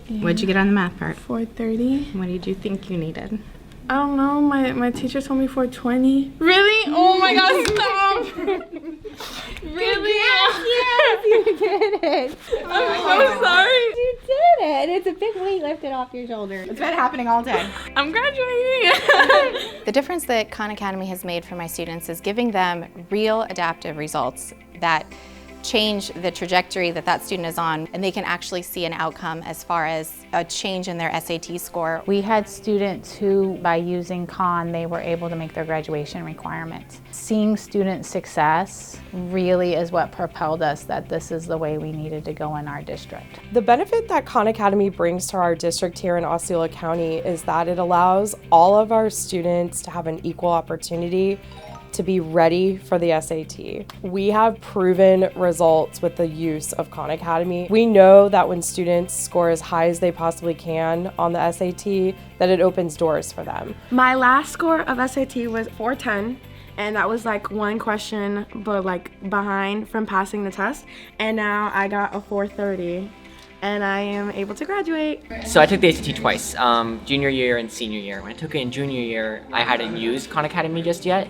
Yeah. What'd you get on the math part? 430. What did you think you needed? I don't know. My teacher told me 420. Really? Oh my God! Stop. Really? Yes, you did it. I'm so sorry. You did it. It's a big weight lifted off your shoulder. It's been happening all day. I'm graduating. The difference that Khan Academy has made for my students is giving them real adaptive results that change the trajectory that that student is on, and they can actually see an outcome as far as a change in their SAT score. We had students who, by using Khan, they were able to make their graduation requirements. Seeing student success really is what propelled us that this is the way we needed to go in our district. The benefit that Khan Academy brings to our district here in Osceola County is that it allows all of our students to have an equal opportunity to be ready for the SAT. We have proven results with the use of Khan Academy. We know that when students score as high as they possibly can on the SAT, that it opens doors for them. My last score of SAT was 410. And that was like one question, but like behind from passing the test. And now I got a 430. And I am able to graduate. So I took the SAT twice, junior year and senior year. When I took it in junior year, I hadn't used Khan Academy just yet.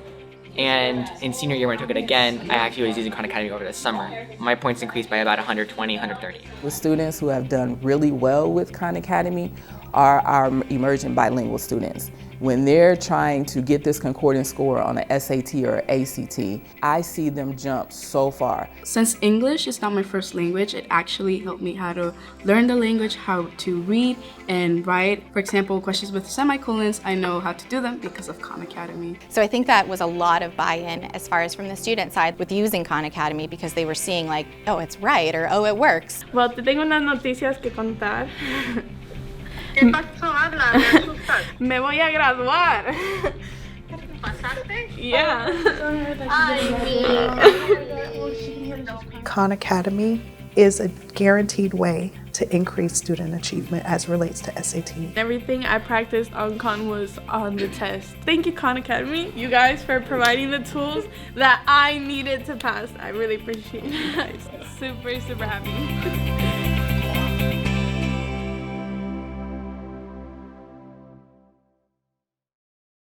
And in senior year when I took it again, I actually was using Khan Academy over the summer. My points increased by about 120, 130. The students who have done really well with Khan Academy are our emerging bilingual students. When they're trying to get this concordance score on an SAT or ACT, I see them jump so far. Since English is not my first language, it actually helped me how to learn the language, how to read and write. For example, questions with semicolons, I know how to do them because of Khan Academy. So I think that was a lot of buy-in as far as from the student side with using Khan Academy, because they were seeing like, oh, it's right, or oh, it works. Well, te tengo unas noticias que contar. ¿Qué pasó? Habla, me asustas. Me voy a graduar. ¿Pasaste? Yeah. Khan Academy is a guaranteed way to increase student achievement as relates to SAT. Everything I practiced on Khan was on the test. Thank you, Khan Academy, you guys, for providing the tools that I needed to pass. I really appreciate you guys. Super, super happy.